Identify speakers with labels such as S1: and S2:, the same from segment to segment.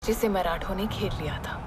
S1: जिसे मराठों ने घेर लिया था।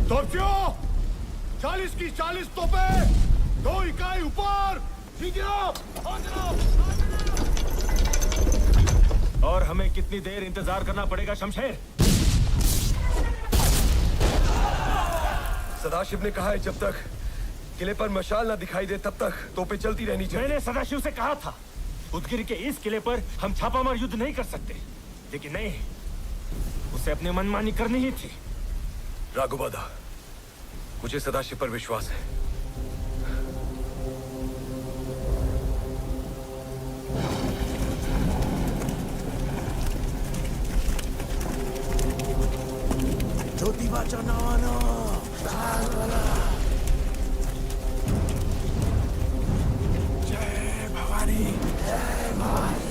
S2: तोपचियों, 40 की 40 तोपें, 2 इकाई ऊपर,
S3: और हमें कितनी देर इंतजार करना पड़ेगा शमशेर?
S2: सदाशिव ने कहा है जब तक किले पर मशाल ना दिखाई दे तब तक तोपें चलती रहनी चाहिए।
S3: मैंने सदाशिव से कहा था उदगिर के इस किले पर हम छापामार युद्ध नहीं कर सकते, लेकिन नहीं, उसे अपनी मनमानी करनी ही थी।
S2: राघुबादा, मुझे सदाशिव पर विश्वास है।
S4: ज्योतिबाच्या नावानं जय भवानी, जय भवानी।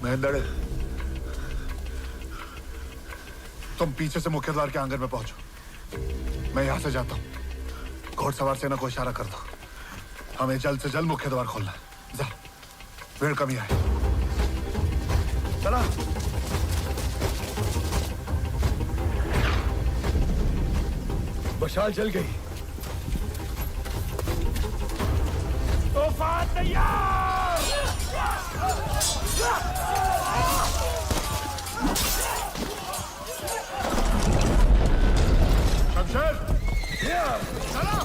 S2: महेंद्र, तुम पीछे से मुख्य द्वार के आंगन में पहुंचो। मैं यहां से जाता हूं। घोड़सवार सेना को इशारा कर दो, हमें जल्द से जल्द मुख्य द्वार खोलना है। जा, भीड़ कमी आए। चला। मशाल जल गई।
S3: तूफान तैयार!
S2: शमशेर, चला।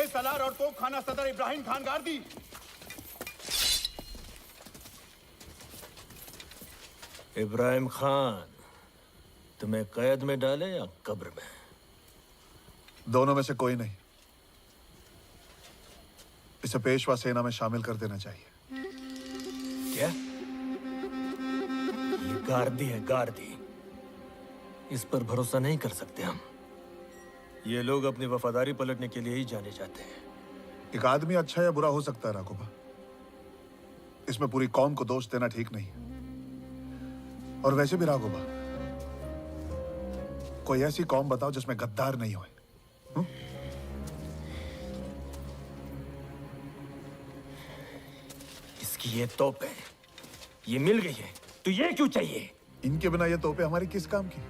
S4: सलार और तोप खाना सदर इब्राहिम खान गार्दी।
S3: इब्राहिम खान तुम्हें कैद में डाले या कब्र में?
S2: दोनों में से कोई नहीं। इसे पेशवा सेना में शामिल कर देना चाहिए।
S3: क्या? ये गार्दी है, गार्दी। इस पर भरोसा नहीं कर सकते हम। ये लोग अपनी वफादारी पलटने के लिए ही जाने जाते हैं।
S2: एक आदमी अच्छा या बुरा हो सकता है राघोबा, इसमें पूरी कौम को दोष देना ठीक नहीं। और वैसे भी राघोबा, कोई ऐसी कौम बताओ जिसमें गद्दार नहीं होए।
S3: इसकी ये तोपें, ये मिल गई है, तो ये क्यों चाहिए?
S2: इनके बिना ये तोपें हमारी किस काम की?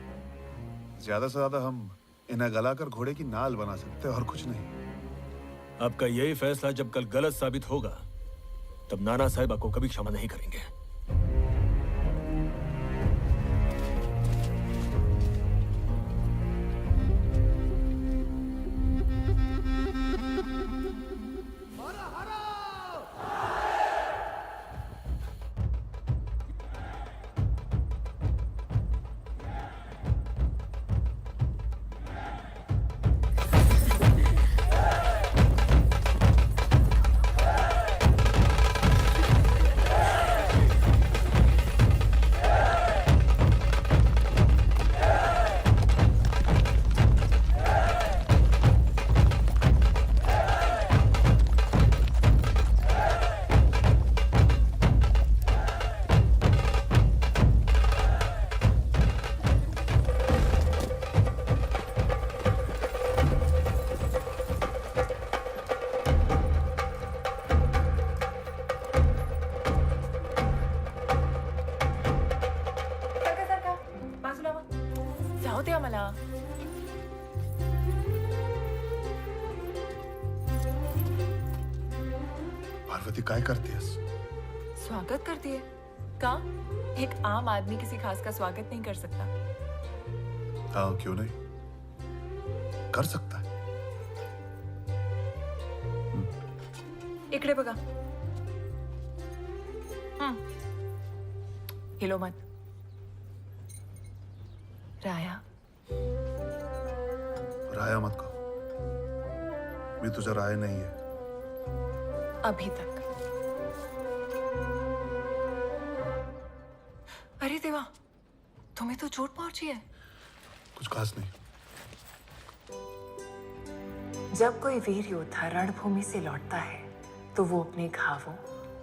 S2: ज्यादा से ज्यादा हम इन्हें गलाकर घोड़े की नाल बना सकते हैं और कुछ नहीं।
S3: आपका यही फैसला जब कल गलत साबित होगा, तब नाना साहिबा को कभी क्षमा नहीं करेंगे।
S1: जाऊ द्या मला.
S2: पार्वती काय करतेस?
S1: स्वागत करती है. का? एक आम आदमी किसी खास का स्वागत नहीं कर सकता.
S2: हाँ, क्यों नहीं कर सकता है.
S1: इकडे बघा. हिलो मत. राया,
S2: राया मत कहो. मी तुझा राय नाही आहे.
S1: अभी तक. अरे देवा, तुम्हें तो चोट पहुंची है.
S2: कुछ खास नहीं.
S1: जब कोई वीर योद्धा रणभूमि से लौटता है तो वो अपने घावों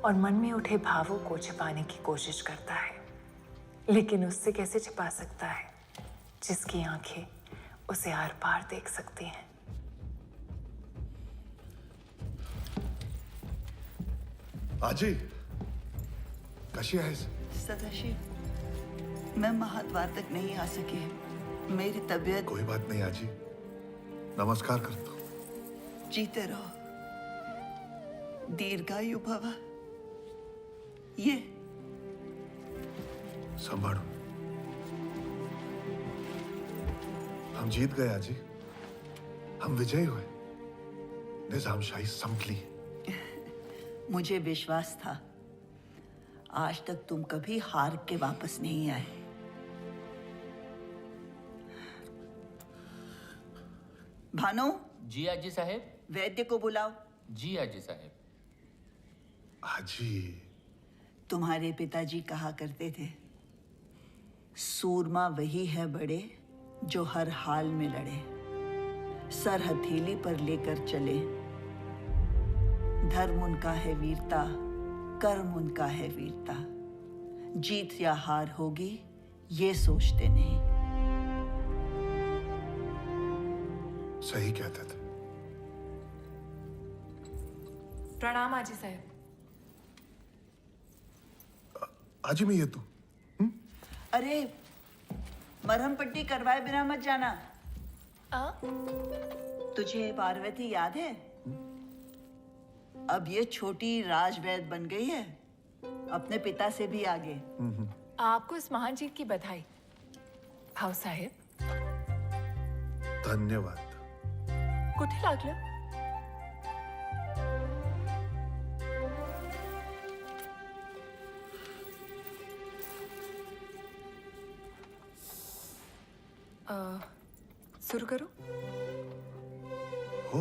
S1: और मन में उठे भावों को छिपाने की कोशिश करता है, लेकिन उससे कैसे छिपा सकता है जिसकी आंखें उसे आर पार देख सकती हैं.
S2: आजी, कशी आहेस?
S5: सदाशिव, मैं महाद्वार तक नहीं आ सकी. मेरी तबीयत.
S2: कोई बात नहीं आजी. नमस्कार करतो.
S5: जीते रहो. दीर्घायु भव. ये
S2: संभाळो. हम जीत गए आजी. हम विजयी हुए. निजामशाही संपली.
S5: मुझे विश्वास था. आज तक तुम कभी हार के वापस नहीं आए. भानु,
S6: जी आजी साहेब.
S5: वैद्य को बुलाओ.
S6: जी आजी साहेब.
S2: आजी,
S5: तुम्हारे पिताजी कहा करते थे, सूरमा वही है बड़े जो हर हाल में लड़े, सर हथेली पर लेकर चले. धर्म उनका है वीरता, कर्म उनका है वीरता. जीत या हार होगी ये सोचते नहीं.
S2: सही कहते थे.
S1: प्रणाम आजी साहेब.
S2: आजी, मैं येतो.
S5: अरे, मरहम पट्टी करवाए बिना मत जाना. तुझे पार्वती याद है? अब ये छोटी राजवैद बन गई है, अपने पिता से भी आगे.
S1: आपको इस महान जीत की बधाई. भाऊ साहेब,
S2: धन्यवाद.
S1: कुठे लागलं? सुरू करू?
S2: हो.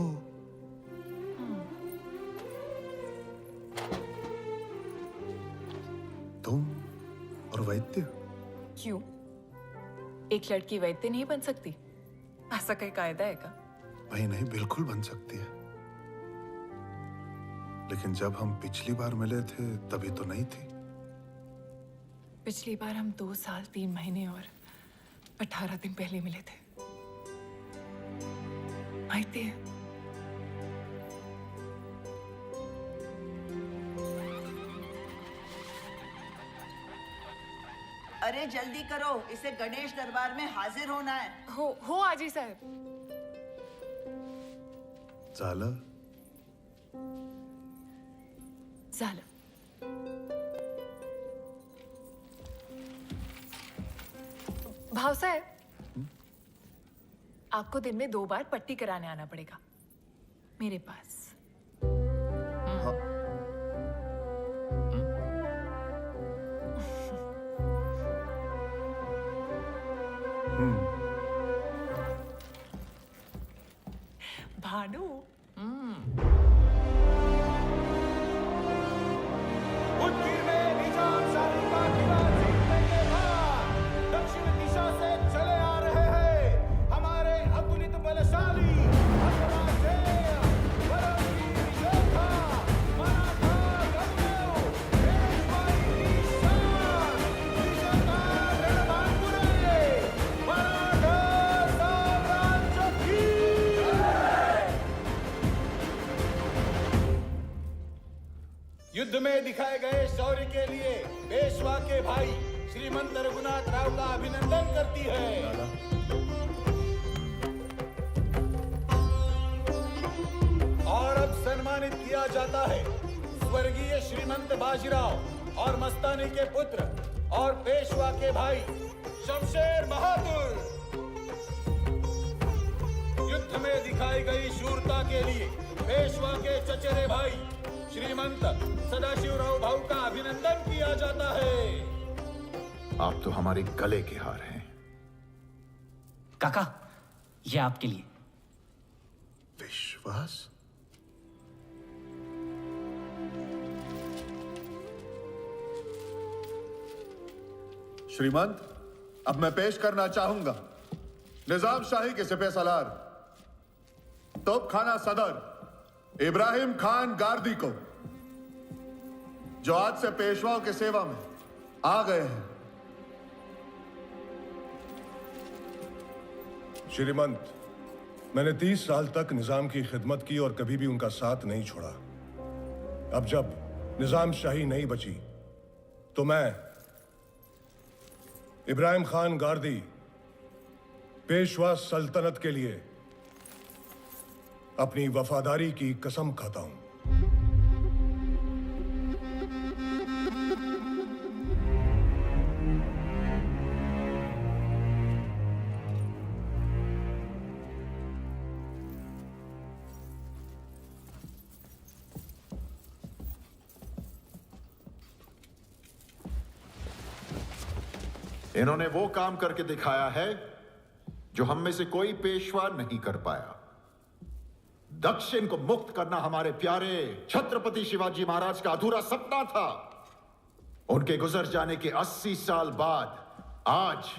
S2: तुम और वैद्य?
S1: क्यों? एक लड़की वैद्य नहीं बन सकती? ऐसा कोई कायदा है का?
S2: नहीं नहीं, बिल्कुल बन सकती है. लेकिन जब हम पिछली बार मिले थे तभी तो नहीं थी.
S1: पिछली बार हम 2 साल 3 महीने और 18 दिन पहले मिले थे. माहिती है?
S5: अरे जल्दी करो, इसे गणेश दरबार में हाजिर होना है.
S1: हो आजी साहेब.
S2: झालं.
S1: झालं. भाव साहेब, आपको दिन में 2 बार पट्टी कराने आना पड़ेगा मेरे पास. भानु,
S4: उदगीर में निजाम शाही का किला जीतने के बाद दक्षिण दिशा से चले आ रहे हैं हमारे अतुलित बलशाली अजराजेय परमवीर योद्धा मराठा गरुड़ पेशवाई की शान विजेता रणबांकुरे मराठा साम्राज्य की. युद्ध में दिखाए गए शौर्य के लिए पेशवा के भाई श्रीमंत रघुनाथ राव का अभिनंदन करती है. जाता है स्वर्गीय श्रीमंत बाजीराव और मस्तानी के पुत्र और पेशवा के भाई शमशेर बहादुर। युद्ध में दिखाई गई शूरता के लिए पेशवा के चचेरे भाई श्रीमंत सदाशिवराव भाऊ का अभिनंदन किया जाता है।
S7: आप तो हमारे गले के हार हैं।
S8: काका, ये आपके लिए।
S2: विश्वास? श्रीमंत, अब मैं पेश करना चाहूंगा निजाम शाही के सिपह सलार तोपखाना सदर इब्राहिम खान गारदी को, जो आज से पेशवाओं की सेवा में आ गए हैं।
S9: श्रीमंत, मैंने 30 साल तक निजाम की खिदमत की और कभी भी उनका साथ नहीं छोड़ा। अब जब निजाम शाही नहीं बची तो मैं इब्राहिम खान गारदी पेशवा सल्तनत के लिए अपनी वफादारी की कसम खाता हूं।
S7: इन्होंने वो काम करके दिखाया है जो हम में से कोई पेशवा नहीं कर पाया। दक्षिण को मुक्त करना हमारे प्यारे छत्रपति शिवाजी महाराज का अधूरा सपना था। उनके गुजर जाने के 80 साल बाद आज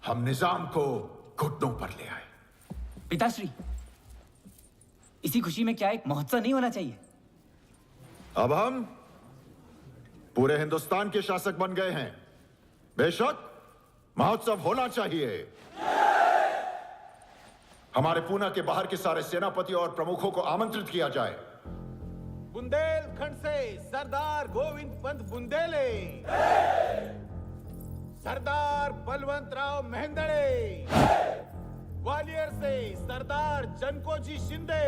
S7: हम निजाम को घुटनों पर ले आए।
S8: पिताश्री, इसी खुशी में क्या एक महोत्सव नहीं होना चाहिए?
S7: अब हम पूरे हिंदुस्तान के शासक बन गए हैं, बेशक महोत्सव होना चाहिए। हमारे पूना के बाहर के सारे सेनापति और प्रमुखों को आमंत्रित किया जाए।
S4: बुंदेलखंड से सरदार गोविंद पंत बुंदेले, सरदार बलवंत राव मेहंदड़े, ग्वालियर से सरदार जनकोजी शिंदे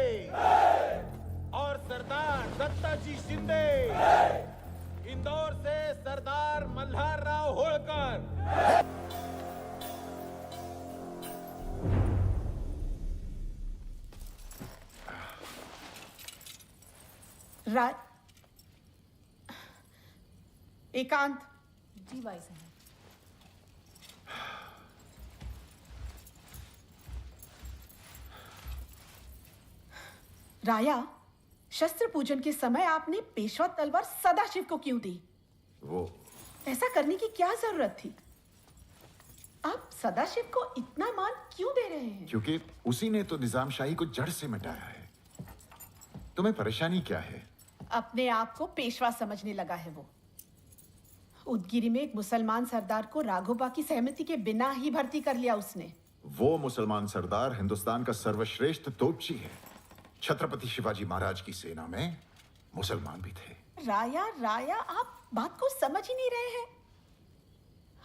S4: और सरदार दत्ताजी शिंदे, इंदौर से सरदार मल्हार राव होळकर।
S10: एकांत।
S1: जी भाई साहब।
S10: राया, शस्त्र पूजन के समय आपने पेशवा तलवार सदाशिव को क्यों दी?
S7: वो
S10: ऐसा करने की क्या जरूरत थी? आप सदाशिव को इतना मान क्यों दे रहे हैं?
S7: क्योंकि उसी ने तो निजाम शाही को जड़ से मिटाया है। तुम्हें परेशानी क्या है?
S10: अपने आप को पेशवा समझने लगा है वो। उदगिरी में एक मुसलमान सरदार को राघोबा की सहमति के बिना ही भर्ती कर लिया उसने।
S7: वो मुसलमान सरदार हिंदुस्तान का सर्वश्रेष्ठ तोपची है। छत्रपति शिवाजी महाराज की सेना में मुसलमान भी थे।
S10: राया, आप बात को समझ ही नहीं रहे हैं।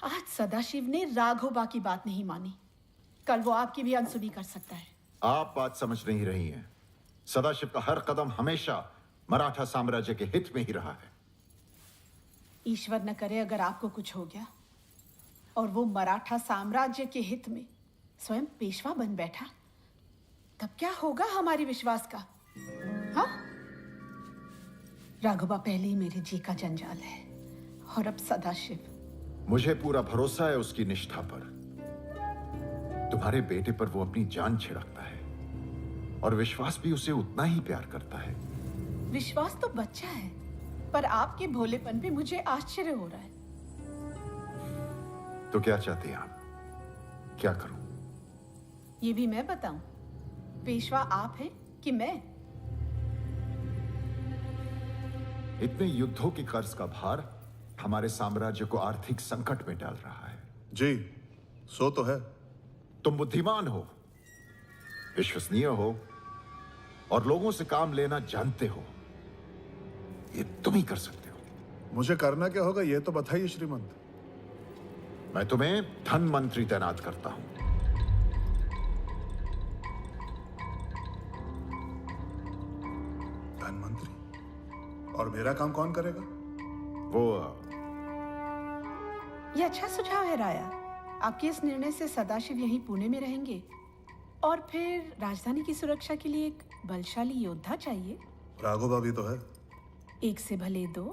S10: आज सदाशिव ने राघोबा की बात नहीं मानी, कल वो आपकी भी अनसुनी कर सकता है।
S7: आप बात समझ नहीं रही हैं। सदाशिव का हर कदम हमेशा मराठा साम्राज्य के हित में ही रहा है।
S10: ईश्वर न करे अगर आपको कुछ हो गया और वो मराठा साम्राज्य के हित में स्वयं पेशवा बन बैठा, तब क्या होगा हमारे विश्वास का? हाँ, राघोबा पहले ही मेरे जी का जंजाल है और अब सदाशिव।
S7: मुझे पूरा भरोसा है उसकी निष्ठा पर। तुम्हारे बेटे पर वो अपनी जान छिड़कता है और विश्वास भी उसे उतना ही प्यार करता है।
S10: विश्वास तो बच्चा है, पर आपके भोलेपन पे मुझे आश्चर्य हो रहा है।
S7: तो क्या चाहते हैं आप? क्या करूं?
S10: ये भी मैं बताऊं? पेशवा आप हैं कि मैं?
S7: इतने युद्धों के कर्ज का भार हमारे साम्राज्य को आर्थिक संकट में डाल रहा है।
S2: जी, सो तो है।
S7: तुम बुद्धिमान हो, विश्वसनीय हो और लोगों से काम लेना जानते हो। ये तुम ही कर सकते हो।
S2: मुझे करना क्या होगा ये तो बताइए श्रीमंत।
S7: मैं तुम्हें धन मंत्री तैनात करता हूं।
S2: धन मंत्री? और मेरा काम कौन करेगा?
S7: वो
S10: ये अच्छा सुझाव है राया। आपके इस निर्णय से सदाशिव यहीं पुणे में रहेंगे और फिर राजधानी की सुरक्षा के लिए एक बलशाली योद्धा चाहिए।
S2: राघोबा भी तो है।
S10: एक से भले दो।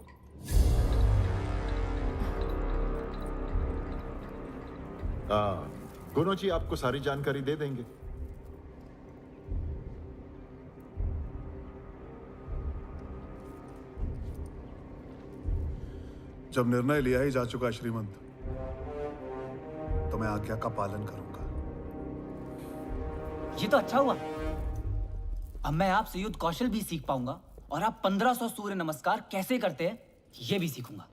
S7: गुनो जी आपको सारी जानकारी दे देंगे।
S2: जब निर्णय लिया ही जा चुका श्रीमंत, तो मैं आज्ञा का पालन करूंगा।
S8: ये तो अच्छा हुआ। अब मैं आपसे युद्ध कौशल भी सीख पाऊंगा और आप 1500 सूर्य नमस्कार कैसे करते हैं ये भी सीखूंगा।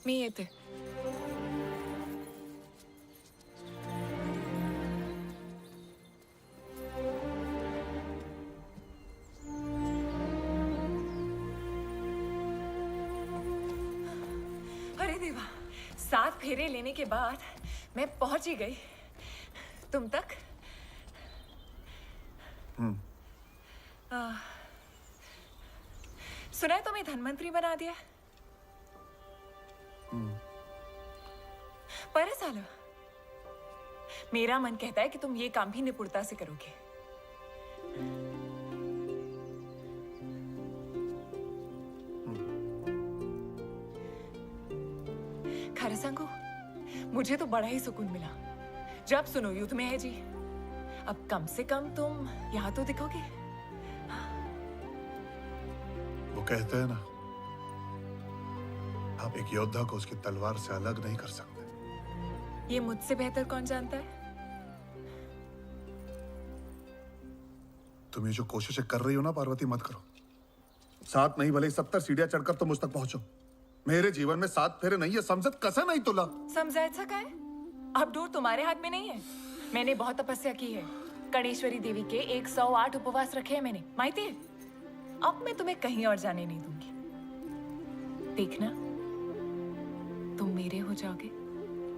S1: मी येते. अरे देवा, 7 फेरे लेने के बाद मैं पहुंच ही गई तुम तक। सुना है तुम्हें धनवंतरी बना दिया। पर सालो, मेरा मन कहता है कि तुम ये काम भी निपुणता से करोगे। खरं सांगू, मुझे तो बड़ा ही सुकून मिला जब सुनो युद्ध में है जी। अब कम से कम तुम यहां तो दिखोगे।
S2: वो कहते हैं ना, आप एक योद्धा को उसकी तलवार से अलग नहीं कर सकते।
S1: ये मुझसे बेहतर कौन जानता है?
S2: तुम ये जो कोशिशें कर रही हो ना पार्वती, मत करो। 7 नहीं भले 70 सीढ़ियां चढ़कर तुम मुझ तक पहुंचो। मेरे जीवन में 7 फेरे नहीं है, समझत कसं नहीं तुला?
S1: समजायचं काय? अब डोर तुम्हारे हाथ में नहीं है। मैंने बहुत तपस्या की है। गणेश्वरी देवी के 108 उपवास रखे हैं मैंने, माहिती है? अब मैं तुम्हें कहीं और जाने नहीं दूंगी। देखना, तुम मेरे हो जाओगे,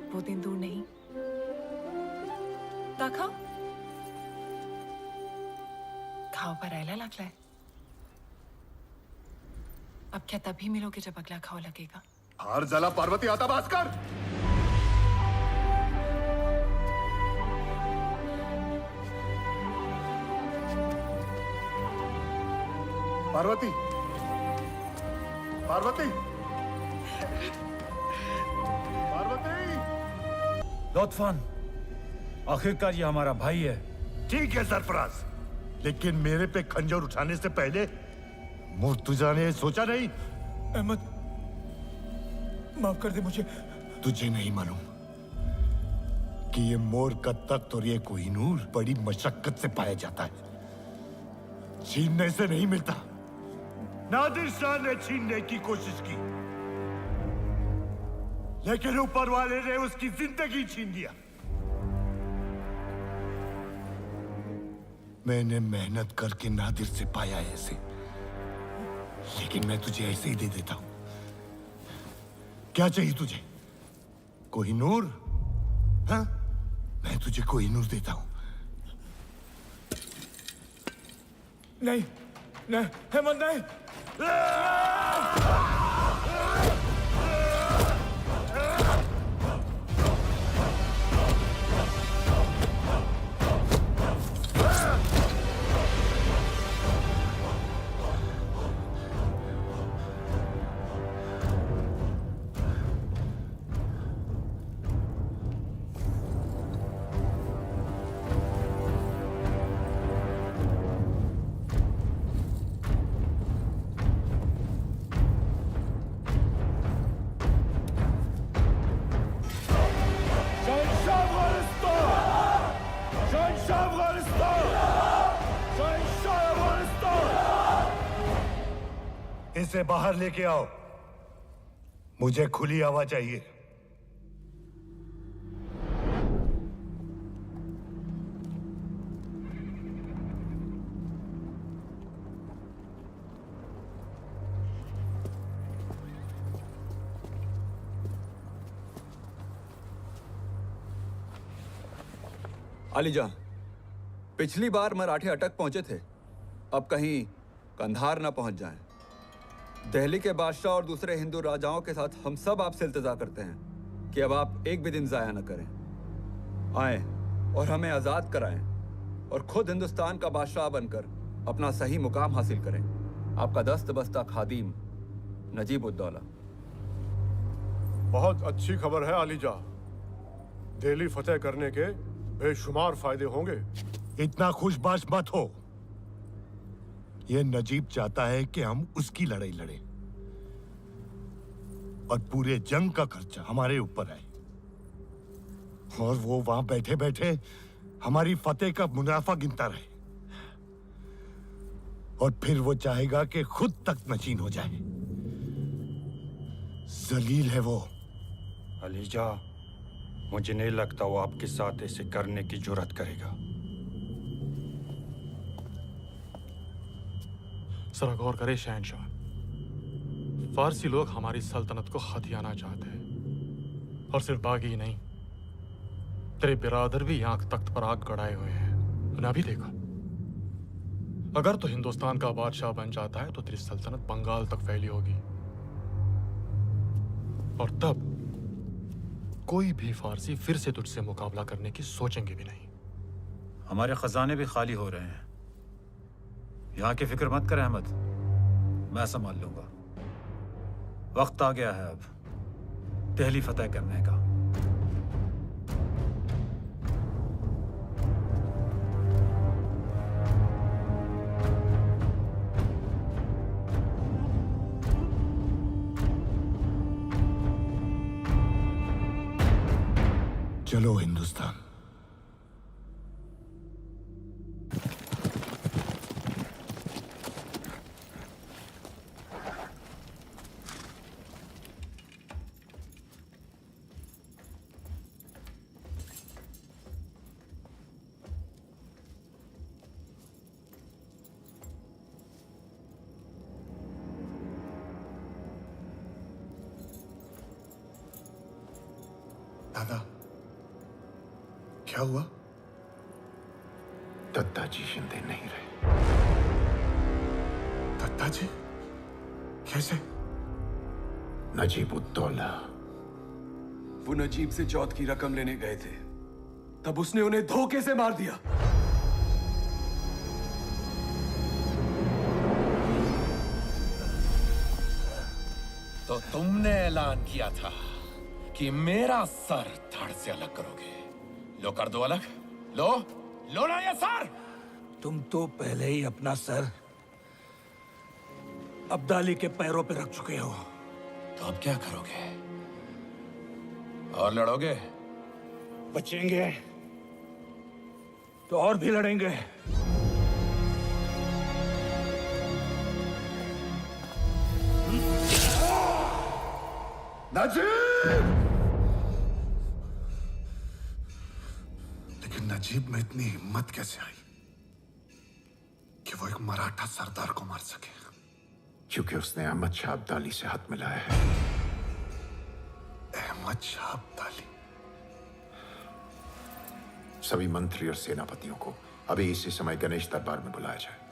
S1: वो दिन दूर नहीं। खाओ खाओ, भरायला लागलाय। अब क्या तभी मिलोगे जब अगला खाओ लगेगा?
S2: हार झाला पार्वती, आता भास्कर। पार्वती, पार्वती, पार्वती।
S4: लोथफान, आखिरकार ये हमारा भाई है।
S9: ठीक है सरफराज, लेकिन मेरे पे खंजर उठाने से पहले मुर्तुजा ने सोचा नहीं?
S3: अहमद, माफ कर दे मुझे।
S9: तुझे नहीं मालूम कि ये मोर का तख्त और ये कोहिनूर बड़ी मशक्कत से पाया जाता है, छीनने से नहीं मिलता। नादिर शाह ने छीनने की कोशिश की, लेकिन ऊपर वाले ने उसकी जिंदगी छीन लिया। मैंने मेहनत करके नादिर से पाया है इसे, लेकिन मैं तुझे ऐसे ही दे देता हूं। क्या चाहिए तुझे? कोहिनूर? हाँ, मैं तुझे कोहिनूर देता हूं।
S3: नहीं, नहीं, हेमंत नहीं।
S9: इसे बाहर लेके आओ, मुझे खुली हवा चाहिए।
S11: अलीजा, पिछली बार मराठे अटक पहुंचे थे, अब कहीं कंधार ना पहुंच जाएं। दिल्ली के बादशाह और दूसरे हिंदू राजाओं के साथ हम सब आपसे इल्तिजा करते हैं कि अब आप एक भी दिन जाया न करें। आए और हमें आज़ाद कराएं और खुद हिंदुस्तान का बादशाह बनकर अपना सही मुकाम हासिल करें। आपका दस्त बस्ता खादिम नजीब उद्दौला।
S12: बहुत अच्छी खबर है अलीजा। दिल्ली फतेह करने के बेशुमार फायदे होंगे।
S9: इतना खुशबाश मत हो। यह नजीब चाहता है कि हम उसकी लड़ाई लड़ें और पूरे जंग का खर्चा हमारे ऊपर आए, और वो वहां बैठे बैठे हमारी फतेह का मुनाफा गिनता रहे, और फिर वो चाहेगा कि खुद तक नशीन हो जाए। जलील है वो।
S13: अलीजा, मुझे नहीं लगता वो आपके साथ ऐसे करने की जुर्रत करेगा।
S14: जरा गौर करे शहनशाह, फारसी लोग हमारी सल्तनत को हथियाना चाहते हैं, और सिर्फ बागी ही नहीं, तेरे बिरादर भी यहाँ तख्त पर आग गड़ाए हुए हैं। तूने अभी देखा। अगर तो हिंदुस्तान का बादशाह बन जाता है तो तेरी सल्तनत बंगाल तक फैली होगी, और तब कोई भी फारसी फिर से तुझसे मुकाबला करने की सोचेंगे भी नहीं।
S13: हमारे खजाने भी खाली हो रहे हैं। यहाँ की फिक्र मत कर अहमद, मैं संभाल लूंगा। वक्त आ गया है अब दिल्ली फतेह करने का।
S9: चलो हिंदुस्तान।
S2: दादा, क्या हुआ?
S7: दत्ता जी जिंदे नहीं रहे।
S2: दत्ता जी? कैसे?
S7: नजीब उद्दौला।
S15: वो नजीब से चौथ की रकम लेने गए थे, तब उसने उन्हें धोखे से मार दिया।
S16: तो तुमने ऐलान किया था कि मेरा सर धड़ से अलग करोगे। लो कर दो अलग। लो लो ना ये सर।
S3: तुम तो पहले ही अपना सर अब्दाली के पैरों पे रख चुके हो।
S16: तो अब क्या करोगे? और लड़ोगे?
S3: बचेंगे तो और भी लड़ेंगे।
S2: नजीब! लेकिन नजीब में इतनी हिम्मत कैसे आई कि वो एक मराठा सरदार को मार सके?
S7: क्योंकि उसने अहमद शाह अब्दाली से हाथ मिलाया है।
S2: अहमद शाह अब्दाली?
S7: सभी मंत्री और सेनापतियों को अभी इसी समय गणेश दरबार में बुलाया जाए।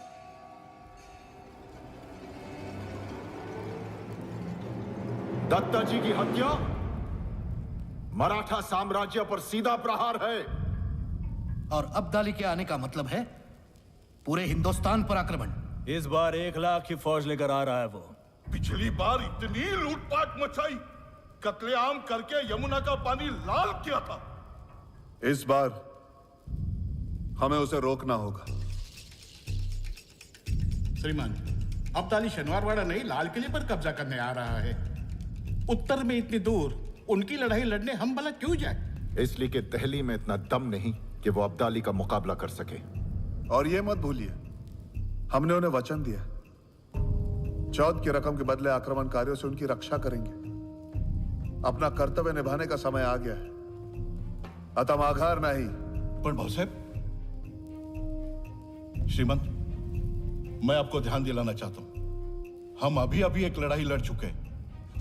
S7: दत्ता जी की हत्या मराठा साम्राज्य पर सीधा प्रहार है।
S17: और अब्दाली के आने का मतलब है पूरे हिंदुस्तान पर आक्रमण।
S3: इस बार 1 लाख की फौज लेकर आ रहा है वो।
S12: पिछली बार इतनी लूटपाट मचाई, कत्लेआम करके यमुना का पानी लाल किया था।
S2: इस बार हमें उसे रोकना होगा।
S17: श्रीमान, अब्दाली शनिवारवाड़ा नहीं लाल किले पर कब्जा करने आ रहा है। उत्तर में इतनी दूर उनकी लड़ाई लड़ने हम भला क्यों जाए?
S7: इसलिए कि दिल्ली में इतना दम नहीं कि वो अब्दाली का मुकाबला कर सके।
S2: और ये मत भूलिए, हमने उन्हें वचन दिया, चौथ की रकम के बदले आक्रमणकारियों से उनकी रक्षा करेंगे। अपना कर्तव्य निभाने का समय आ गया है। अतः आघार नहीं।
S12: पर भाऊ साहब, श्रीमंत, मैं आपको ध्यान दिलाना चाहता हूं, हम अभी अभी एक लड़ाई लड़ चुके हैं।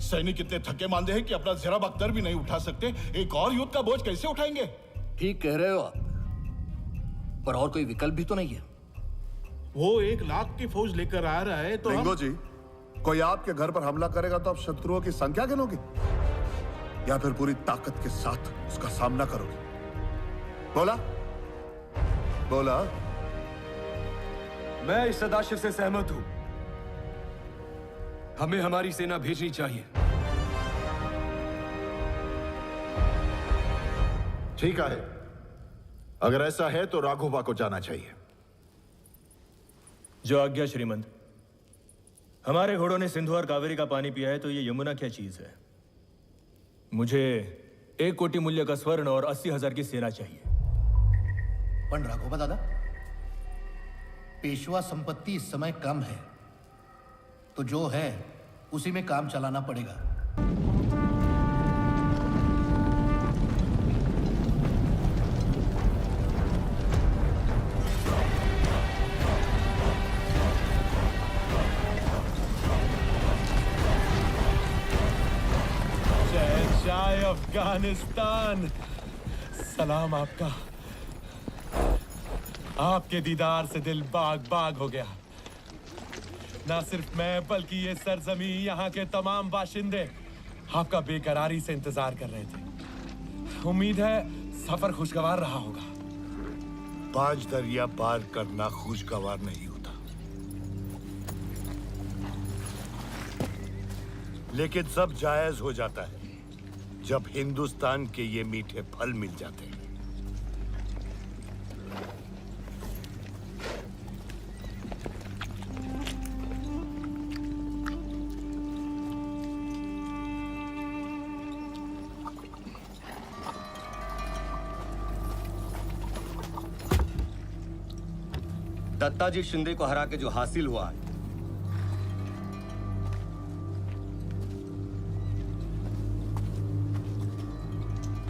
S12: सैनिक इतने थके मांदे हैं कि अपना जरा बख्तर भी नहीं उठा सकते। एक और युद्ध का बोझ कैसे उठाएंगे?
S17: ठीक कह रहे हो आप।
S3: पर और कोई विकल्प भी तो नहीं है।
S17: वो 1 लाख की फौज लेकर आ रहा है तो
S2: लिंगो जी, कोई आपके घर पर हमला करेगा तो आप शत्रुओं की संख्या गिनोगे या फिर पूरी ताकत के साथ उसका सामना करोगे? बोला बोला।
S15: मैं इस सदाशिव से सहमत हूं। हमें हमारी सेना भेजनी चाहिए।
S7: ठीक है, अगर ऐसा है तो राघोबा को जाना चाहिए।
S3: जो आज्ञा श्रीमंत। हमारे घोड़ों ने सिंधु और कावेरी का पानी पिया है तो ये यमुना क्या चीज है। मुझे 1 कोटि मूल्य का स्वर्ण और 80,000 की सेना चाहिए।
S18: पण राघोबा दादा, पेशवा संपत्ति इस समय कम है, तो जो है उसी में काम चलाना पड़ेगा।
S4: शहंशाह अफगानिस्तान, सलाम आपका। आपके दीदार से दिल बाग बाग हो गया। ना सिर्फ मैं बल्कि ये सरजमी, यहाँ के तमाम बाशिंदे आपका बेकरारी से इंतजार कर रहे थे। उम्मीद है सफर खुशगवार रहा होगा।
S9: 5 दरिया पार करना खुशगवार नहीं होता, लेकिन सब जायज हो जाता है जब हिंदुस्तान के ये मीठे फल मिल जाते हैं।
S3: दत्ताजी शिंदे को हरा के जो हासिल हुआ है,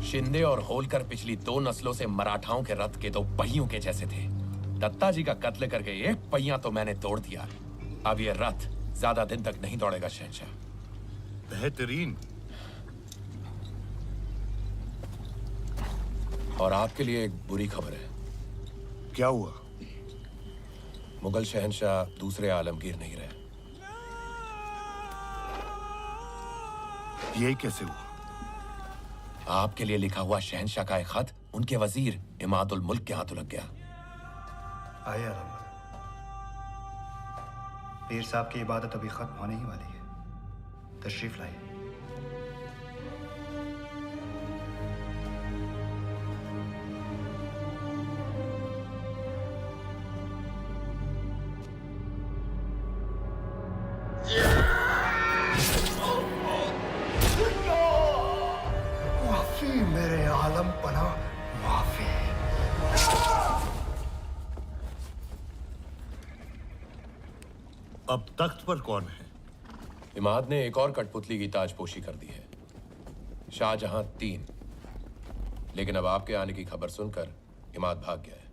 S16: शिंदे और होलकर पिछली 2 नस्लों से मराठाओं के रथ के 2 पहियों के जैसे थे। दत्ताजी का कत्ल करके 1 पहिया तो मैंने तोड़ दिया। अब ये रथ ज्यादा दिन तक नहीं दौड़ेगा शहंशाह।
S9: बेहतरीन।
S16: और आपके लिए एक बुरी खबर है।
S9: क्या हुआ?
S16: मुगल शहंशाह दूसरे आलमगीर नहीं रहे।
S9: ये कैसे हुआ?
S16: आपके लिए लिखा हुआ शहंशाह का एक खत उनके वजीर इमादुल मुल्क के हाथों लग गया।
S19: आया रब, पीर साहब की इबादत अभी खत्म होने ही वाली है। तशरीफ लाइए।
S9: माफी मेरे आलम पना, माफी। अब तख्त पर कौन है?
S16: इमाद ने एक और कठपुतली की ताजपोशी कर दी है। शाहजहां 3, लेकिन अब आपके आने की खबर सुनकर इमाद भाग गया है।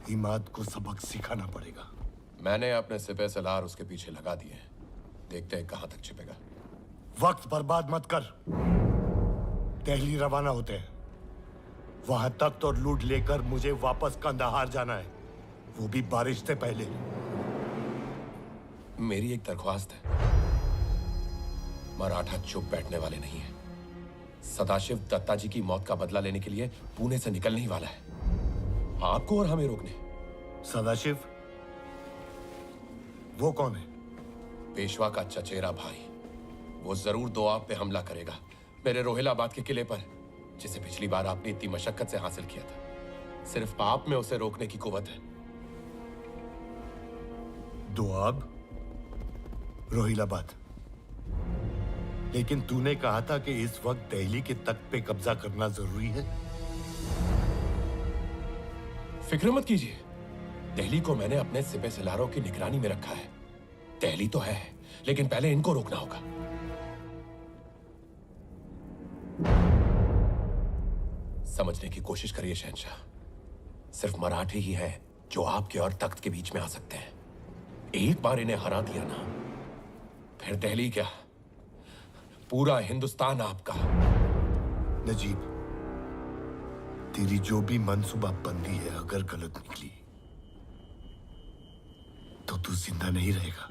S9: इमाद को सबक सिखाना पड़ेगा।
S16: मैंने अपने सिपह सलार उसके पीछे लगा दिए हैं। देखते हैं कहां तक छिपेगा।
S9: वक्त बर्बाद मत कर। दिल्ली रवाना होते हैं। वहां तख्त और लूट लेकर मुझे वापस कंदाहार जाना है, वो भी बारिश से पहले।
S16: मेरी एक दरख्वास्त है। मराठा चुप बैठने वाले नहीं है। सदाशिव दत्ताजी की मौत का बदला लेने के लिए पुणे से निकलने ही वाला है, आपको और हमें रोकने।
S9: सदाशिव? वो कौन है?
S16: पेशवा का चचेरा भाई। वो जरूर दोआब पे हमला करेगा, मेरे रोहिलाबाद के किले पर, जिसे पिछली बार आपने इतनी मशक्कत से हासिल किया था। सिर्फ आप में उसे रोकने की कुव्वत है।
S9: दोआब? रोहिलाबाद? लेकिन तूने कहा था कि इस वक्त दिल्ली के तख्त पे कब्जा करना जरूरी है।
S16: फिक्र मत कीजिए, दिल्ली को मैंने अपने सिपह सलारों की निगरानी में रखा है। दिल्ली तो है, लेकिन पहले इनको रोकना होगा। समझने की कोशिश करिए शहंशाह, सिर्फ मराठी ही हैं जो आपके और तख्त के बीच में आ सकते हैं। एक बार इन्हें हरा दिया ना, फिर दिल्ली क्या, पूरा हिंदुस्तान आपका।
S9: नजीब, तेरी जो भी मनसूबा बंदी है अगर गलत निकली तो तू जिंदा नहीं रहेगा।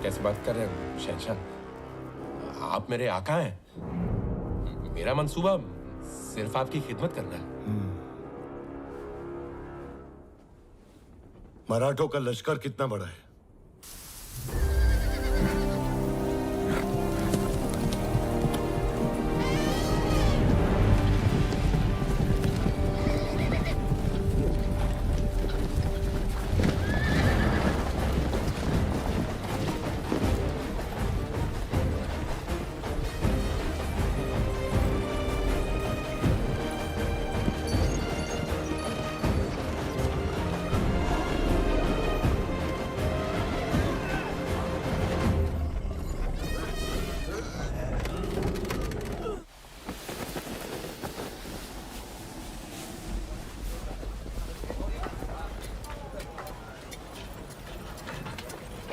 S16: कैसे बात कर रहे हैं शहंशाह? आप मेरे आका हैं। मेरा मंसूबा सिर्फ आपकी खिदमत करना है।
S9: मराठों का लश्कर कितना बड़ा है?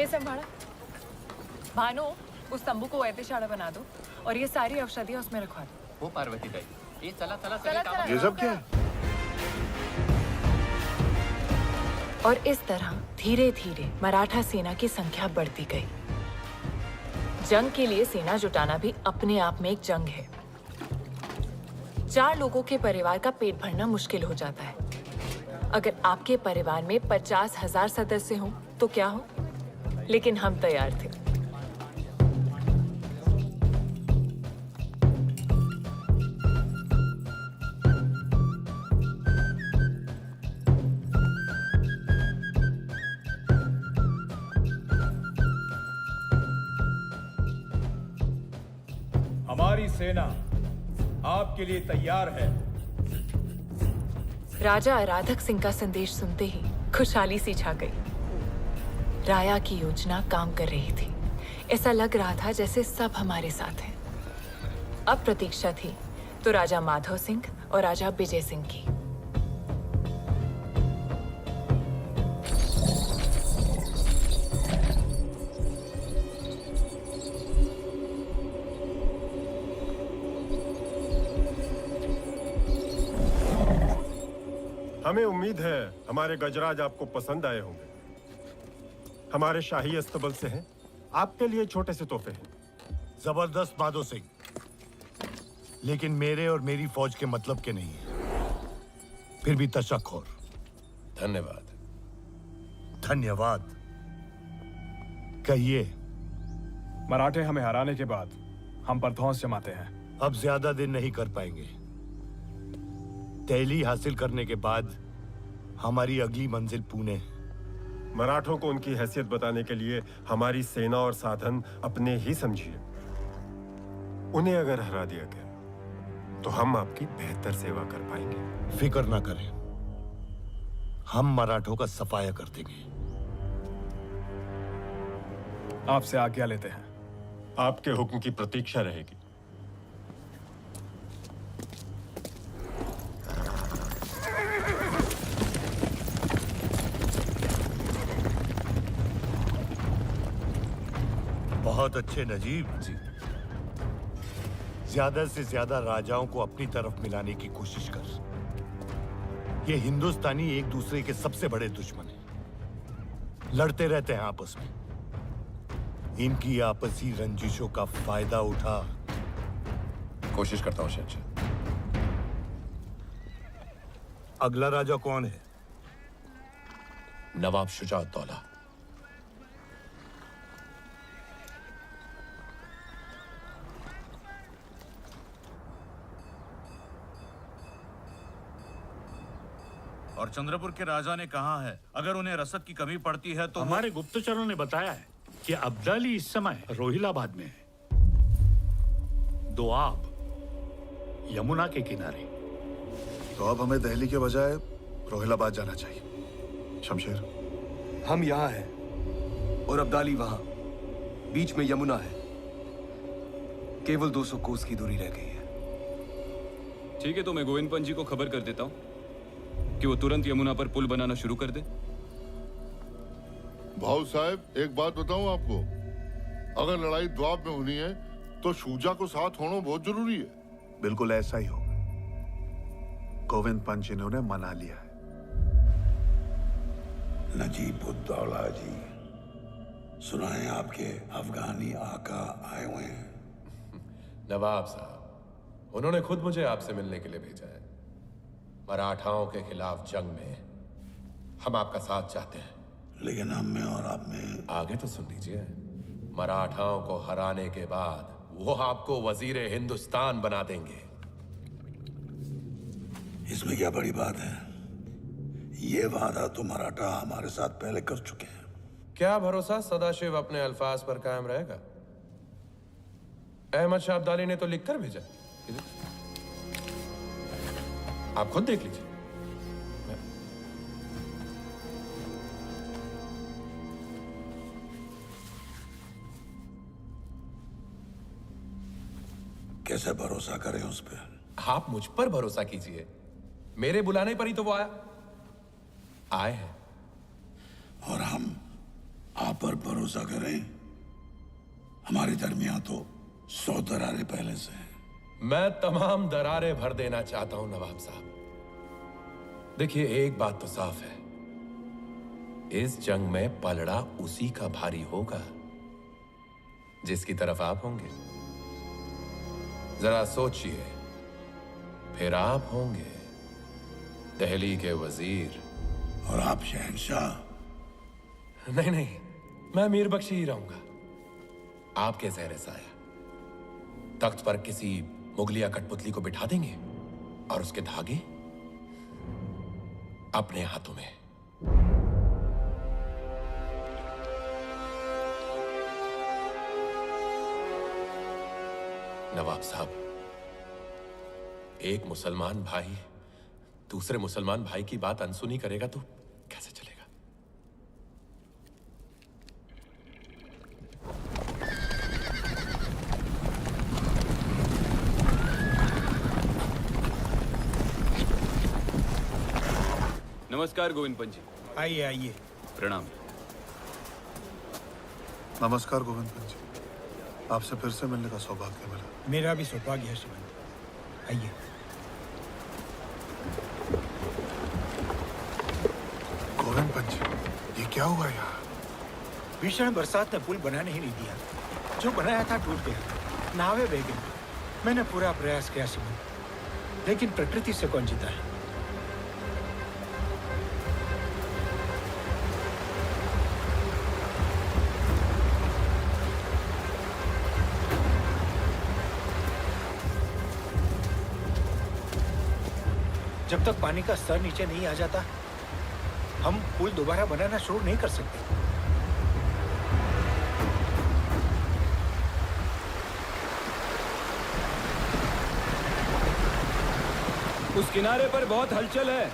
S1: संभाला भानु, उस तंबू को ऐतिशाड़ा बना दो और ये सारी औषधियां उसमें रखवा दो।
S6: वो पार्वती दाई, ये चला चला चला
S2: ये सब क्या है?
S1: और इस तरह धीरे धीरे मराठा सेना की संख्या बढ़ती गई। जंग के लिए सेना जुटाना भी अपने आप में एक जंग है। 4 लोगों के परिवार का पेट भरना मुश्किल हो जाता है। अगर आपके परिवार में 50,000 सदस्य हों तो क्या हो, लेकिन हम तैयार थे।
S3: हमारी सेना आपके लिए तैयार है।
S1: राजा आराधक सिंह का संदेश सुनते ही खुशहाली सी छा गई। राया की योजना काम कर रही थी। ऐसा लग रहा था जैसे सब हमारे साथ हैं। अब प्रतीक्षा थी तो राजा माधव सिंह और राजा विजय सिंह की।
S20: हमें उम्मीद है हमारे गजराज आपको पसंद आए होंगे। हमारे शाही अस्तबल से हैं। आपके लिए छोटे से तोहफे हैं।
S9: जबरदस्त माधो सिंह, लेकिन मेरे और मेरी फौज के मतलब के नहीं है। फिर भी तशक्कुर।
S16: धन्यवाद।
S9: धन्यवाद। कहिए।
S3: मराठे हमें हराने के बाद हम पर धौंस जमाते हैं।
S9: अब ज्यादा दिन नहीं कर पाएंगे। दिल्ली हासिल करने के बाद हमारी अगली मंजिल पुणे है।
S20: मराठों को उनकी हैसियत बताने के लिए हमारी सेना और साधन अपने ही समझिए। उन्हें अगर हरा दिया गया तो हम आपकी बेहतर सेवा कर पाएंगे।
S9: फिक्र ना करें, हम मराठों का सफाया कर देंगे।
S3: आपसे आज्ञा लेते हैं।
S20: आपके हुक्म की प्रतीक्षा रहेगी।
S9: बहुत अच्छे नजीब जी। ज्यादा से ज्यादा राजाओं को अपनी तरफ मिलाने की कोशिश कर। ये हिंदुस्तानी एक दूसरे के सबसे बड़े दुश्मन हैं। लड़ते रहते हैं आपस में। इनकी आपसी रंजिशों का फायदा उठा।
S16: कोशिश करता हूं शहंशाह।
S9: अगला राजा कौन है?
S16: नवाब शुजाउद्दौला।
S21: और चंद्रपुर के राजा ने कहा है अगर उन्हें रसद की कमी पड़ती है तो
S17: हमारे गुप्तचरों ने बताया है कि अब्दाली इस समय रोहिलाबाद में है। दोआब, यमुना के किनारे।
S2: तो अब हमें दिल्ली के बजाय रोहिलाबाद जाना चाहिए। शमशेर,
S15: हम यहाँ हैं और अब्दाली वहां। बीच में यमुना है। केवल 200 कोस की दूरी रह गई है।
S22: ठीक है, तो मैं गोविंदपंत जी को खबर कर देता हूँ कि वो तुरंत यमुना पर पुल बनाना शुरू कर दे।
S12: भाऊ साहब, एक बात बताऊं आपको, अगर लड़ाई द्वाब में होनी है तो शूजा को साथ होना बहुत जरूरी है।
S2: बिल्कुल ऐसा ही होगा। गोविंद पंच इन्होंने मना लिया है।
S5: नजीबुद्दौला जी, सुना है आपके अफगानी आका आए हुए हैं।
S16: नवाब साहब, उन्होंने खुद मुझे आपसे मिलने के लिए भेजा है। मराठाओं के खिलाफ जंग में हम आपका साथ चाहते हैं।
S5: लेकिन हम में और आप में
S16: आगे तो सुन लीजिए। मराठाओं को हराने के बाद वो आपको वजीर हिंदुस्तान बना देंगे।
S5: इसमें क्या बड़ी बात है? ये वादा तो मराठा हमारे साथ पहले कर चुके हैं।
S16: क्या भरोसा सदाशिव अपने अल्फाज पर कायम रहेगा? अहमद शाह अब्दाली ने तो लिखकर भेजा। आप खुद देख लीजिए।
S5: कैसे भरोसा करें उस पर?
S16: आप मुझ पर भरोसा कीजिए। मेरे बुलाने पर ही तो वो आए हैं।
S5: और हम आप पर भरोसा करें? हमारे दरमियान तो 100 दरारें पहले से हैं।
S16: मैं तमाम दरारें भर देना चाहता हूं नवाब साहब। देखिए, एक बात तो साफ है, इस जंग में पलड़ा उसी का भारी होगा जिसकी तरफ आप होंगे। जरा सोचिए, फिर आप होंगे दिल्ली के वजीर।
S5: और आप शहंशाह?
S16: नहीं नहीं, मैं मीर बख्शी ही रहूंगा, आपके ज़ेरे साया। तख्त पर किसी मुगलिया कठपुतली को बिठा देंगे और उसके धागे अपने हाथों में। नवाब साहब, एक मुसलमान भाई दूसरे मुसलमान भाई की बात अनसुनी करेगा तो कैसे चलेगा?
S22: नमस्कार गोविंद पंच जी।
S10: आइए आइए।
S22: प्रणाम।
S2: नमस्कार गोविंद पंच जी, आपसे फिर से मिलने का सौभाग्य मिला।
S10: मेरा भी सौभाग्य है श्रीमान। आइए।
S2: गोविंद पंच, ये क्या हुआ यहाँ?
S10: भीषण बरसात ने पुल बनाने ही नहीं दिया। जो बनाया था टूट गया, नावें बह गई। मैंने पूरा प्रयास किया श्रीमान, लेकिन प्रकृति से कौन जीता है? जब तक पानी का स्तर नीचे नहीं आ जाता, हम पुल दोबारा बनाना शुरू नहीं कर सकते।
S3: उस किनारे पर बहुत हलचल है।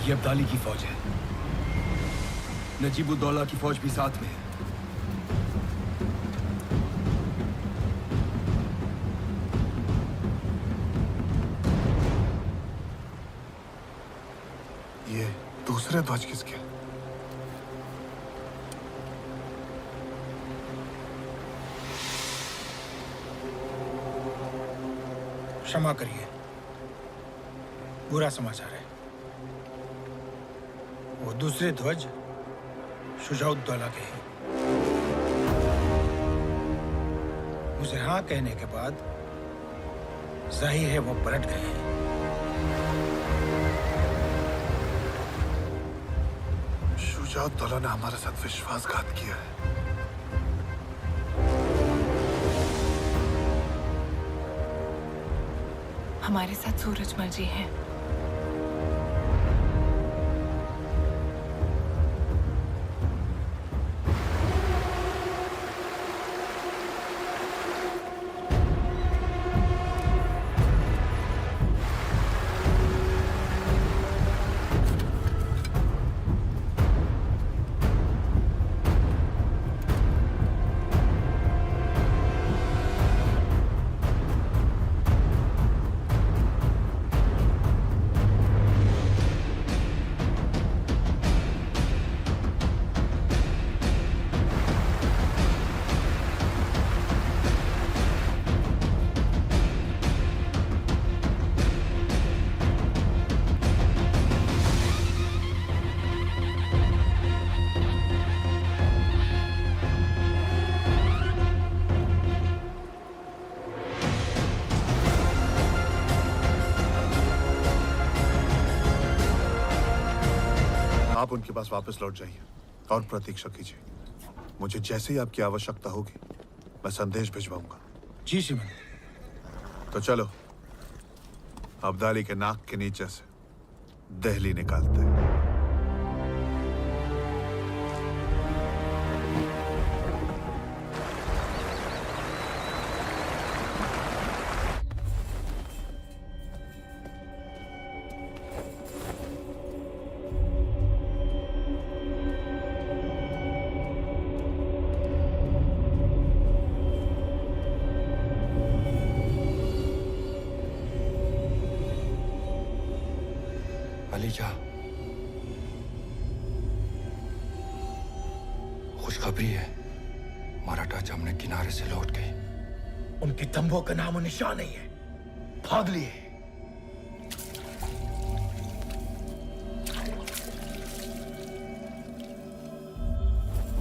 S15: ये अब्दाली की फौज है। नजीबुद्दौला की फौज भी साथ में है।
S2: ये दूसरे ध्वज किसके?
S10: क्षमा करिए, बुरा समाचार है। वो दूसरे ध्वज शुजाउद्दौला के हैं। मुझे हाँ कहने के बाद जाहिर है वो पलट गए हैं।
S2: शुजाउद्दौला ने हमारे साथ विश्वासघात किया है।
S1: हमारे साथ सूरजमल जी हैं।
S2: उनके पास वापस लौट जाइए और प्रतीक्षा कीजिए। मुझे जैसे ही आपकी आवश्यकता होगी मैं संदेश भिजवाऊंगा।
S10: जी सिमन।
S2: तो चलो अब्दाली के नाक के नीचे से दिल्ली निकालते हैं।
S19: अलीजा, खुशखबरी है, मराठा जमने किनारे से लौट गई।
S10: उनके तंबू का नामो निशान नहीं है, भाग लिए।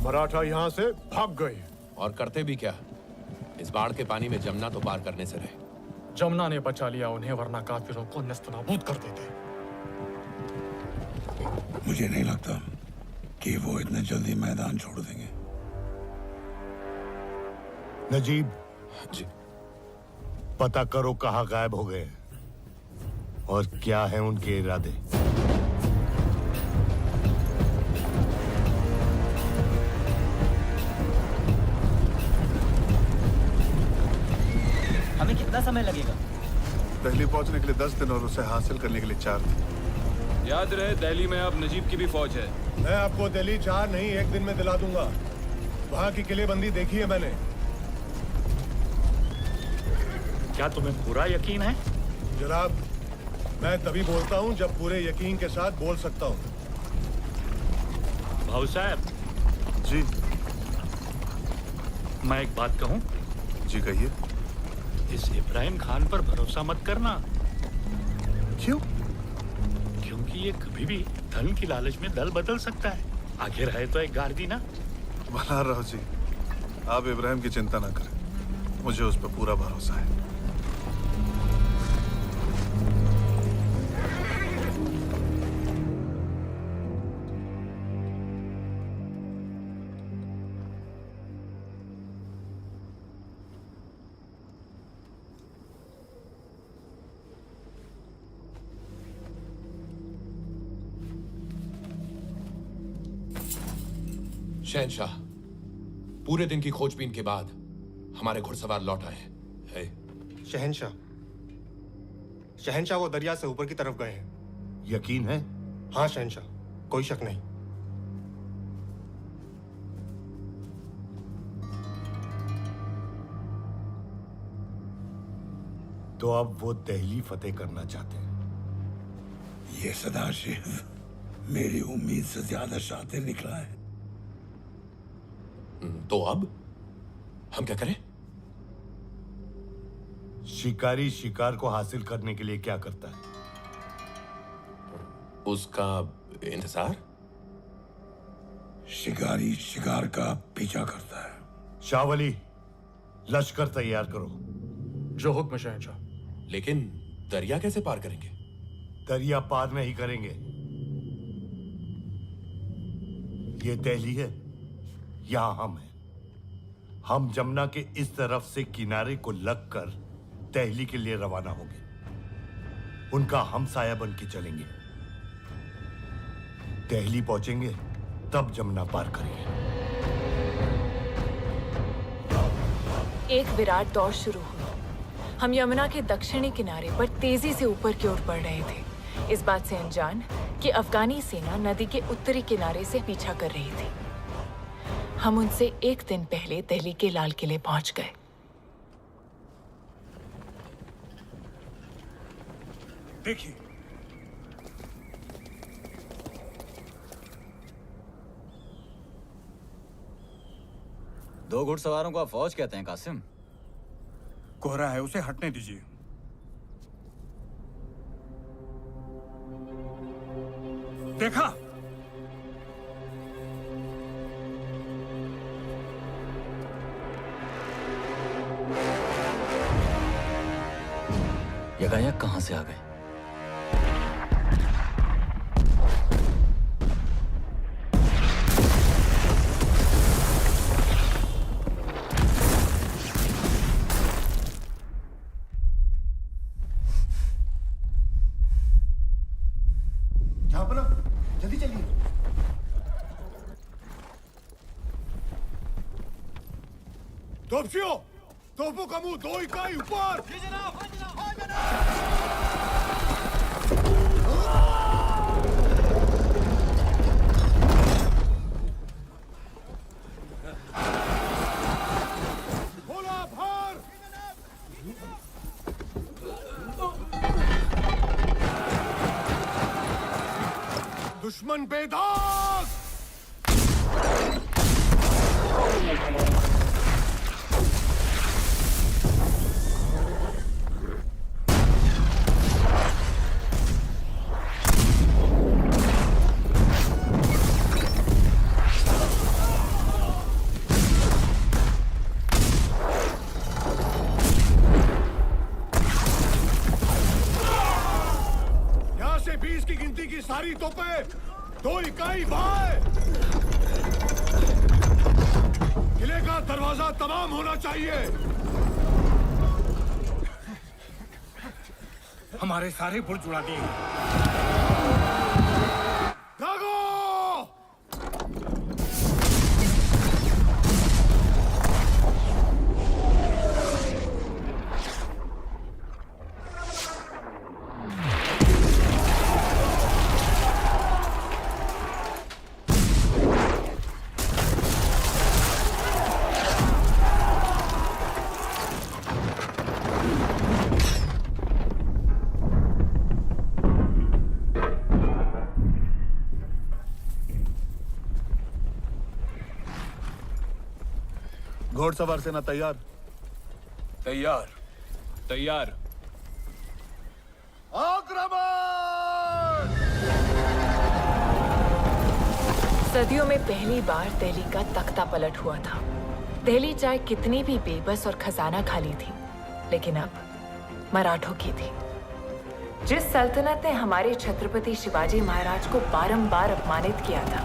S4: मराठा यहाँ से भाग गए।
S16: और करते भी क्या? इस बाढ़ के पानी में जमुना तो पार करने से रहे।
S14: जमुना ने बचा लिया उन्हें, वरना काफिरों को नस्तनाबूद कर देते।
S5: मुझे नहीं लगता कि वो इतने जल्दी मैदान छोड़ देंगे।
S9: नजीब
S16: जी,
S9: पता करो कहाँ गायब हो गए और क्या है उनके इरादे।
S6: हमें कितना समय लगेगा?
S2: दिल्ली पहुंचने के लिए 10 दिन और उसे हासिल करने के लिए 4 दिन।
S22: याद रहे दिल्ली में अब नजीब की भी फौज है।
S4: मैं आपको दिल्ली 4 नहीं 1 दिन में दिला दूंगा। वहाँ की किलेबंदी देखी है मैंने।
S10: क्या तुम्हें पूरा यकीन है?
S4: जनाब, मैं तभी बोलता हूँ जब पूरे यकीन के साथ बोल सकता हूँ।
S10: भाऊ साहब।
S2: जी।
S10: मैं एक बात कहूँ?
S2: जी कहिए।
S10: इस इब्राहिम खान पर भरोसा मत करना।
S2: क्यों?
S10: क्योंकि ये कभी भी धन की लालच में दल बदल सकता है। आखिर है तो एक गार्दी ना।
S2: भला रहो जी, आप इब्राहिम की चिंता ना करें, मुझे उस पर पूरा भरोसा है।
S16: शहनशाह, पूरे दिन की खोजबीन के बाद हमारे घुड़सवार लौट आए हैं।
S8: शहनशाह, शहनशाह वो दरिया से ऊपर की तरफ गए हैं।
S9: यकीन है?
S8: हाँ शहनशाह, कोई शक नहीं।
S9: तो अब वो दिल्ली फतेह करना चाहते हैं।
S5: ये सदाशिव मेरी उम्मीद से ज्यादा शातिर निकला है।
S16: तो अब हम क्या करें?
S9: शिकारी शिकार को हासिल करने के लिए क्या करता है?
S16: उसका इंतजार।
S5: शिकारी शिकार का पीछा करता है।
S9: शावली, लश्कर तैयार करो।
S14: जो हुक्म शहंशाह।
S16: लेकिन दरिया कैसे पार करेंगे?
S9: दरिया पार नहीं करेंगे। ये दिल्ली है, यहां हम हैं। हम जमुना के इस तरफ से किनारे को लगकर दिल्ली के लिए रवाना होंगे। उनका हमसाया बन के चलेंगे। दिल्ली पहुंचेंगे तब जमुना पार करेंगे।
S1: एक विराट दौड़ शुरू हुई। हम यमुना के दक्षिणी किनारे पर तेजी से ऊपर की ओर बढ़ रहे थे, इस बात से अनजान कि अफगानी सेना नदी के उत्तरी किनारे से पीछा कर रही थी। हम उनसे एक दिन पहले दिल्ली के लाल किले पहुंच गए।
S10: देखिए,
S6: दो घुड़सवारों को आप फौज कहते हैं कासिम?
S10: कोहरा है, उसे हटने दीजिए। देखा?
S6: यकायक कहां से आ गए?
S2: तोपशियों, तोपों का मुंह 2 इकाई ऊपर। बोला भार। दुश्मन बेदाग। यहां से 20 की गिनती की सारी तोपें 2 इकाई बाएं। किले का दरवाजा तमाम होना चाहिए।
S10: हमारे सारे बुर्ज उड़ा दिए।
S2: दागो! घोड़सवार सेना तैयार।
S22: तैयार। तैयार।
S2: आक्रमण!
S1: सदियों में पहली बार दिल्ली का तख्ता पलट हुआ था। दिल्ली चाहे कितनी भी बेबस और खजाना खाली थी, लेकिन अब मराठों की थी। जिस सल्तनत ने हमारे छत्रपति शिवाजी महाराज को बारंबार अपमानित किया था,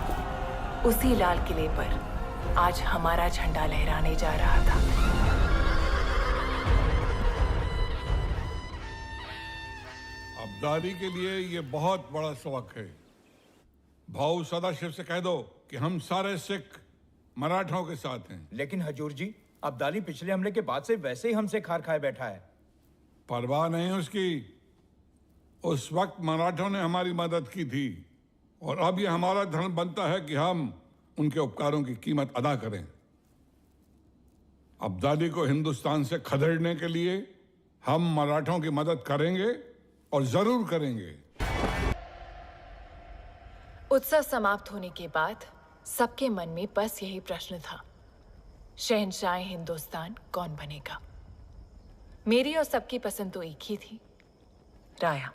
S1: उसी लाल किले पर आज हमारा झंडा लहराने जा रहा था।
S17: अब्दाली के लिए ये बहुत बड़ा सबक है। भाऊ सदाशिव से कह दो कि हम सारे सिख मराठों के साथ हैं।
S10: लेकिन हजूर जी, अब्दाली पिछले हमले के बाद से वैसे ही हमसे खार खाए बैठा है।
S17: परवाह नहीं उसकी। उस वक्त मराठों ने हमारी मदद की थी और अब ये हमारा धर्म बनता है कि हम उनके उपकारों की कीमत अदा करें। अब्दाली को हिंदुस्तान से खदेड़ने के लिए हम मराठों की मदद करेंगे और जरूर करेंगे।
S1: उत्सव समाप्त होने के बाद सबके मन में बस यही प्रश्न था, शहंशाह हिंदुस्तान कौन बनेगा? मेरी और सबकी पसंद तो एक ही थी, राया।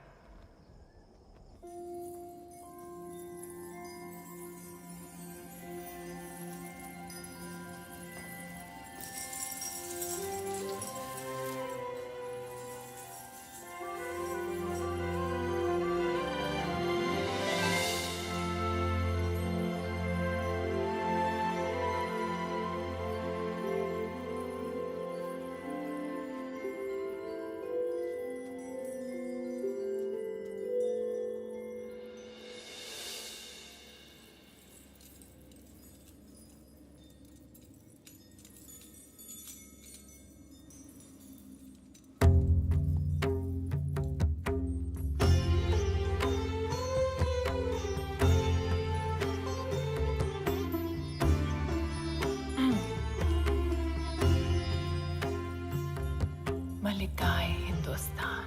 S1: मलिकाए हिंदुस्तान।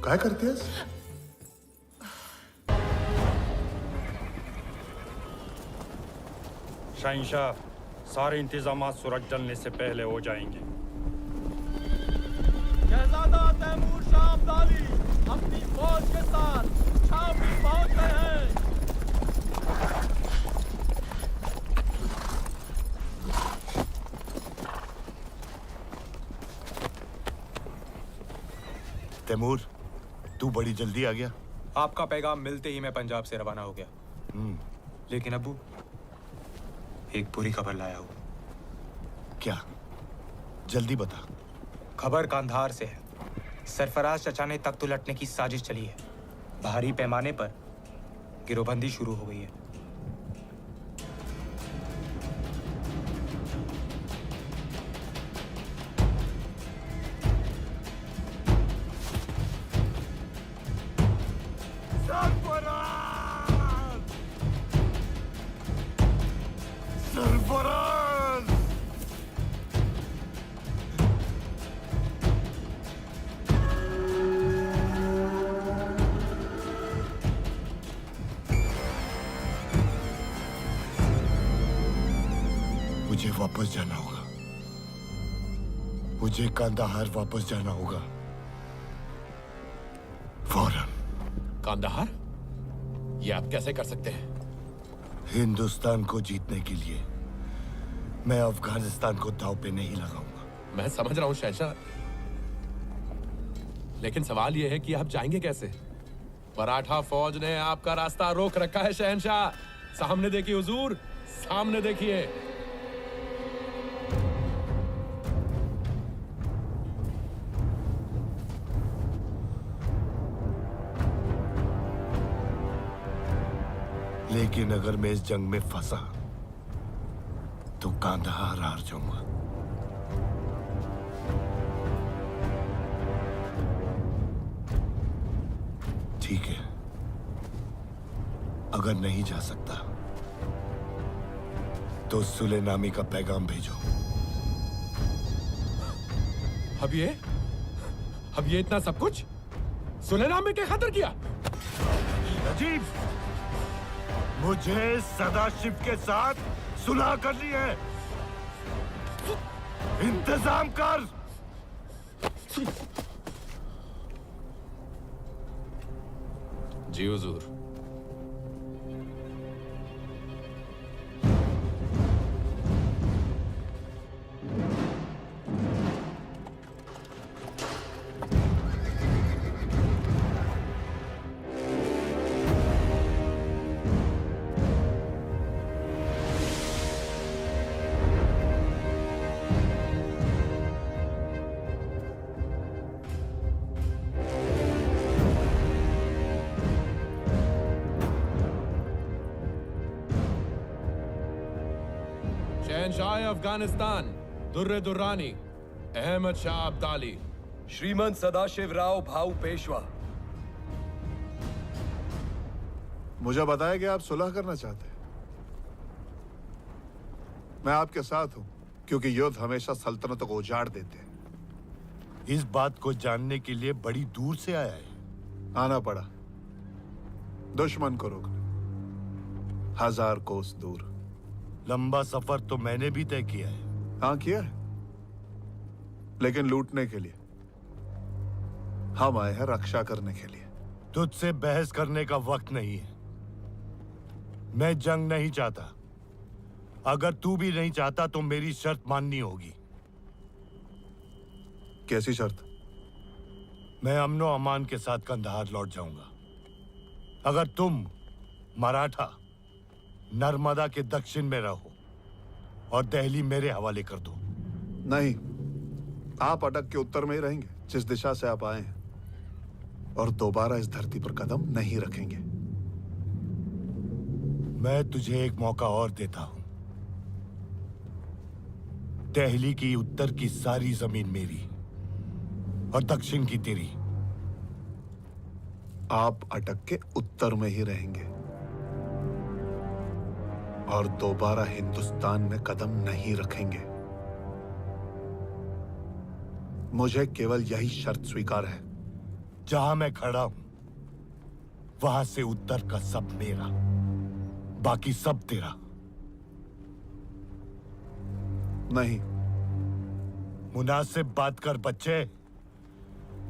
S2: काय करतेस?
S14: शहंशाह, सारे इंतजामात सूरज ढलने से पहले हो जाएंगे।
S4: शहजादा तैमूर शाह अब्दाली अपनी फौज के साथ छावनी पहुंच गए हैं।
S9: तैमूर, तू बड़ी जल्दी आ गया।
S14: आपका पैगाम मिलते ही मैं पंजाब से रवाना हो गया। लेकिन अब्बू, एक बुरी खबर लाया हूं।
S9: क्या? जल्दी बता।
S14: खबर कांधार से है। सरफराज चचा ने तख्त उलटने की साजिश चली है। भारी पैमाने पर गिरोहबंदी शुरू हो गई है।
S9: वापस जाना होगा। मुझे कांदाहार वापस जाना होगा फौरन।
S16: कांदाहार? ये आप कैसे कर सकते हैं?
S9: हिंदुस्तान को जीतने के लिए मैं अफगानिस्तान को दांव पे नहीं लगाऊंगा।
S16: मैं समझ रहा हूं शहंशाह, लेकिन सवाल यह है कि आप जाएंगे कैसे? मराठा फौज ने आपका रास्ता रोक रखा है शहंशाह। सामने देखिए हुजूर, सामने देखिए।
S9: लेकिन अगर मैं इस जंग में फंसा तो कांदाहार हार जाऊंगा। ठीक है, अगर नहीं जा सकता तो सुलेनामी का पैगाम भेजो।
S16: अब ये इतना सब कुछ सुलेनामी के खातिर किया?
S9: अजीब, मुझे सदाशिव के साथ सुलह करनी है। इंतजाम कर।
S16: जी हुजूर। शहंशाह अफगानिस्तान दुर्रे दुर्रानी अहमद शाह अब्दाली।
S15: श्रीमंत सदाशिव राव भाऊ पेशवा।
S2: मुझे बताया कि आप सुलह करना चाहते हैं। मैं आपके साथ हूं, क्योंकि युद्ध हमेशा सल्तनतों को उजाड़ देते हैं।
S9: इस बात को जानने के लिए बड़ी दूर से आया है।
S2: आना पड़ा, दुश्मन को रोकने, 1000 कोस दूर।
S9: लंबा सफर तो मैंने भी तय किया है।
S2: हाँ किया है, लेकिन लूटने के लिए। हम आए हैं रक्षा करने के लिए।
S9: तुझसे बहस करने का वक्त नहीं है। मैं जंग नहीं चाहता। अगर तू भी नहीं चाहता तो मेरी शर्त माननी होगी।
S2: कैसी शर्त?
S9: मैं अमनो अमान के साथ कंधार लौट जाऊंगा अगर तुम मराठा नर्मदा के दक्षिण में रहो और दिल्ली मेरे हवाले कर दो।
S2: नहीं, आप अटक के उत्तर में ही रहेंगे, जिस दिशा से आप आए हैं, और दोबारा इस धरती पर कदम नहीं रखेंगे।
S9: मैं तुझे एक मौका और देता हूं। दिल्ली की उत्तर की सारी जमीन मेरी और दक्षिण की तेरी।
S2: आप अटक के उत्तर में ही रहेंगे और दोबारा हिंदुस्तान में कदम नहीं रखेंगे। मुझे केवल यही शर्त स्वीकार है।
S9: जहां मैं खड़ा हूं वहां से उत्तर का सब मेरा, बाकी सब तेरा।
S2: नहीं।
S9: मुनासिब बात कर बच्चे,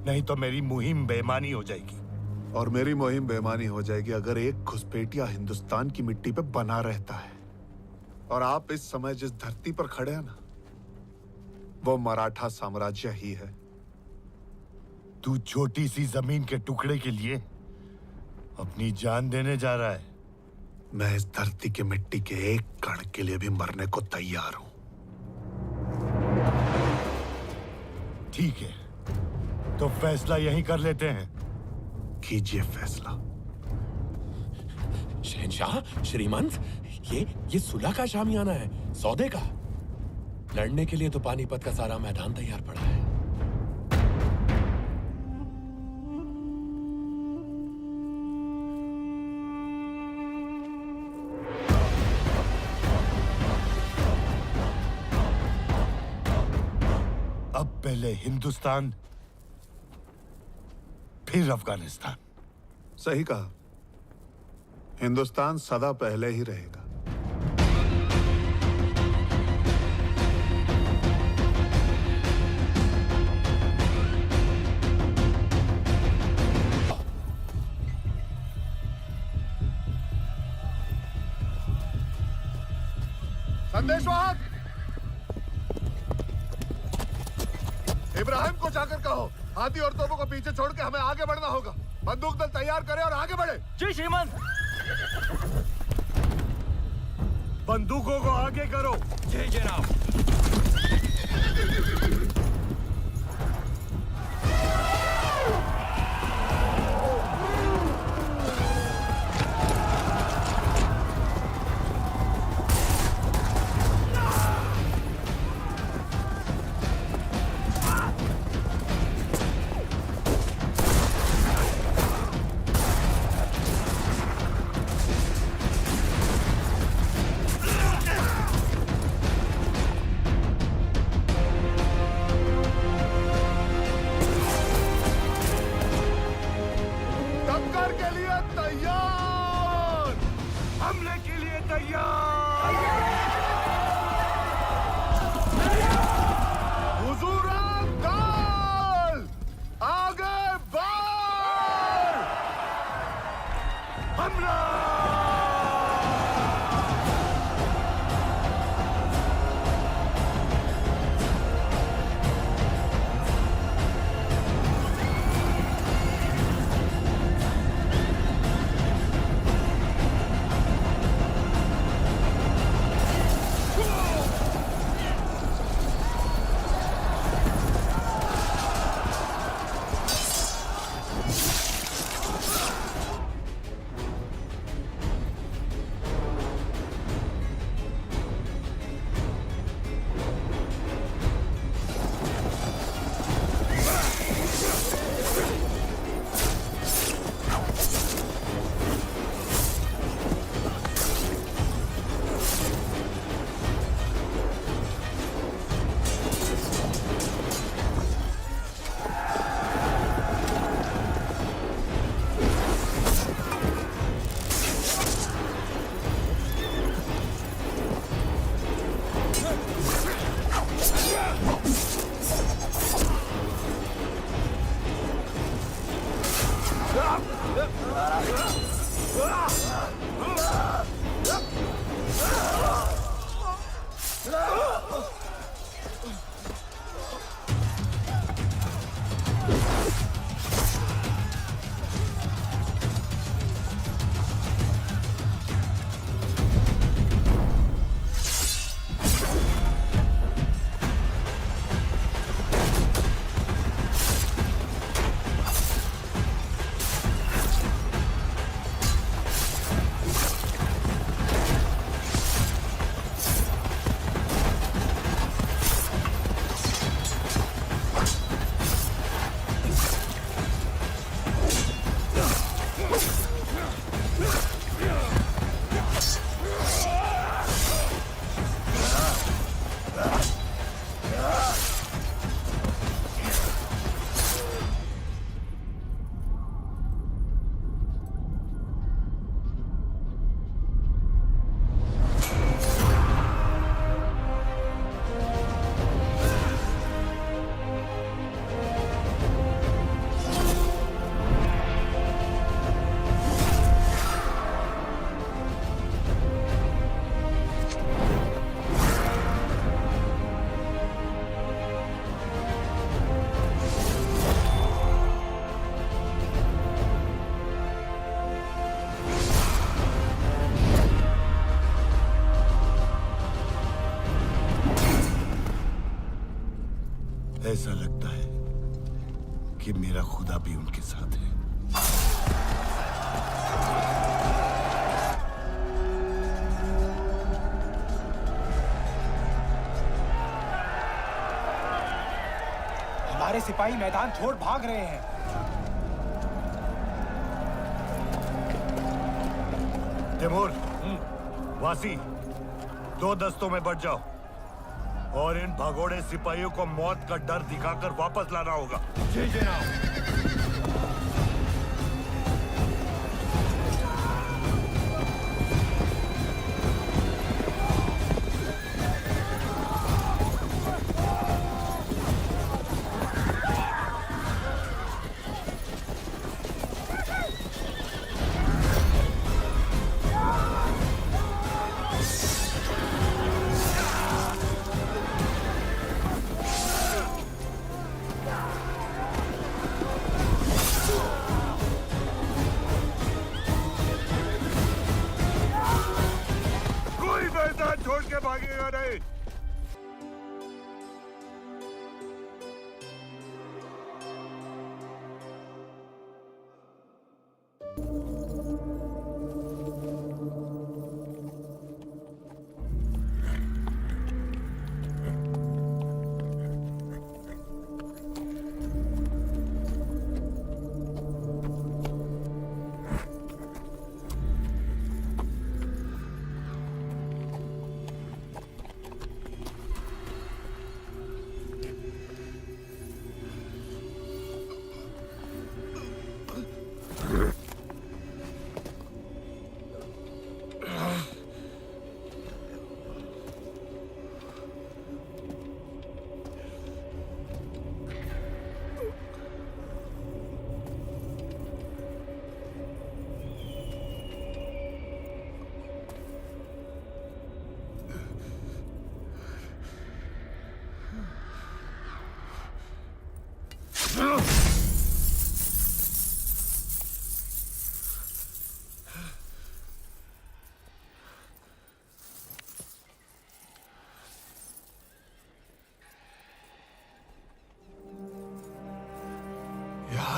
S9: नहीं तो मेरी मुहिम बेईमानी हो जाएगी।
S2: और मेरी मुहिम बेईमानी हो जाएगी अगर एक घुसपैठिया हिंदुस्तान की मिट्टी पे बना रहता है। और आप इस समय जिस धरती पर खड़े हैं ना, वो मराठा साम्राज्य ही है।
S9: तू छोटी सी जमीन के टुकड़े के लिए अपनी जान देने जा रहा है।
S2: मैं इस धरती की मिट्टी के एक कण के लिए भी मरने को तैयार हूं।
S9: ठीक है, तो फैसला यहीं कर लेते हैं।
S2: कीजिए फैसला।
S16: शहंशाह, श्रीमंत, ये सुलह का शामियाना है, सौदे का। लड़ने के लिए तो पानीपत का सारा मैदान तैयार पड़ा है।
S9: अब पहले हिंदुस्तान फिर अफगानिस्तान।
S2: सही कहा, हिंदुस्तान सदा पहले ही रहेगा। संदेशवाहक, इब्राहिम को जाकर कहो हाथी और तोपों को पीछे छोड़ के हमें आगे बढ़ना होगा। बंदूक दल तैयार करें और आगे बढ़े।
S3: जी श्रीमान।
S12: बंदूकों को आगे करो।
S3: जी जनाब।
S2: टक्कर के लिए तैयार,
S12: हमले के लिए तैयार।
S2: हुजूरान दल, आगे बढ़।
S12: हमला।
S9: ऐसा लगता है कि मेरा खुदा भी उनके साथ है।
S10: हमारे सिपाही मैदान छोड़ भाग रहे हैं।
S12: तिमूर, वासी, 2 दस्तों में बढ़ जाओ और इन भगोड़े सिपाहियों को मौत का डर दिखाकर वापस लाना होगा।
S3: जी जनाब।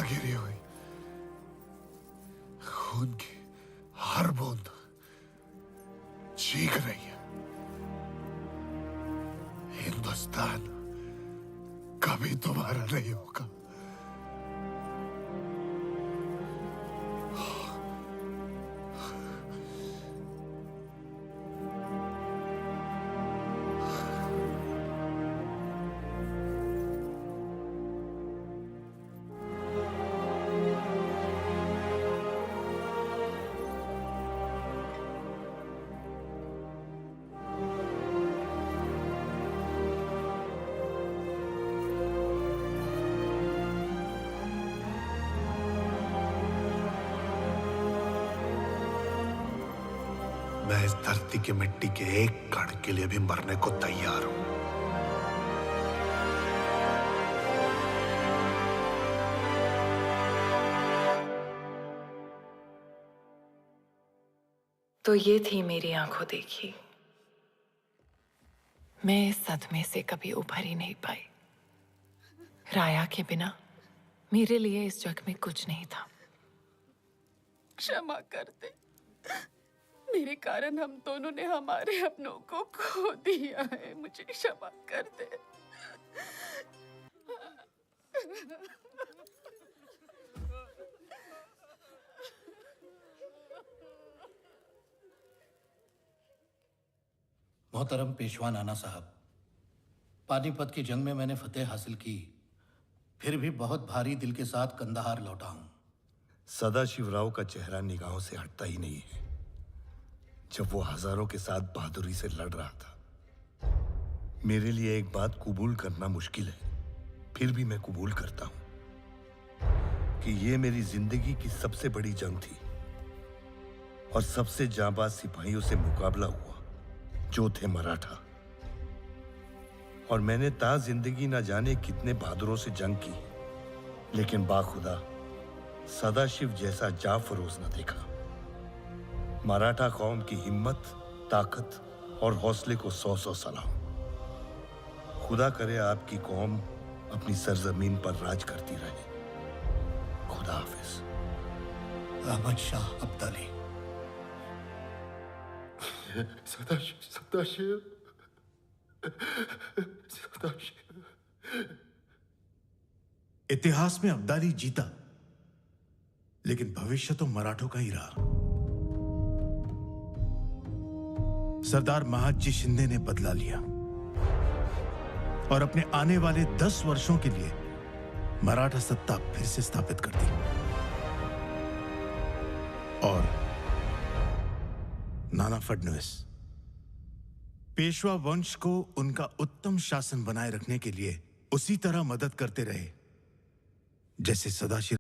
S2: गिरी हुई खून की हर बूंद चीख रही है। हिंदुस्तान कभी तुम्हारा नहीं होगा। मैं इस धरती की मिट्टी के एक कण के लिए भी मरने को तैयार हूं।
S1: तो ये थी मेरी आंखों देखी। मैं इस सदमे से कभी उभर ही नहीं पाई। राया के बिना मेरे लिए इस जग में कुछ नहीं था।
S11: क्षमा कर दे, मेरे कारण हम दोनों ने हमारे अपनों को खो दिया है। मुझे क्षमा कर दे।
S18: मोहतरम पेशवा नाना साहब, पानीपत की जंग में मैंने फतेह हासिल की, फिर भी बहुत भारी दिल के साथ कंदाहार लौटा हूं।
S9: सदाशिवराव का चेहरा निगाहों से हटता ही नहीं है। जब वो हजारों के साथ बहादुरी से लड़ रहा था, मेरे लिए एक बात कबूल करना मुश्किल है, फिर भी मैं कबूल करता हूं कि ये मेरी जिंदगी की सबसे बड़ी जंग थी और सबसे जांबाज सिपाहियों से मुकाबला हुआ जो थे मराठा। और मैंने ता जिंदगी न जाने कितने बहादुरों से जंग की, लेकिन बाखुदा सदाशिव जैसा जाफरोज न देखा। मराठा कौम की हिम्मत, ताकत और हौसले को 100-100 सलाम। खुदा करे आपकी कौम अपनी सरजमीन पर राज करती रहे। खुदा हाफिज।
S18: अहमद शाह अब्दाली।
S7: सदाशिव, सदाशिव, सदाशिव।
S13: इतिहास में अब्दाली जीता, लेकिन भविष्य तो मराठों का ही रहा। सरदार महादजी शिंदे ने बदला लिया और अपने आने वाले 10 वर्षों के लिए मराठा सत्ता फिर से स्थापित कर दी। और नाना फडणवीस पेशवा वंश को उनका उत्तम शासन बनाए रखने के लिए उसी तरह मदद करते रहे जैसे सदाशिव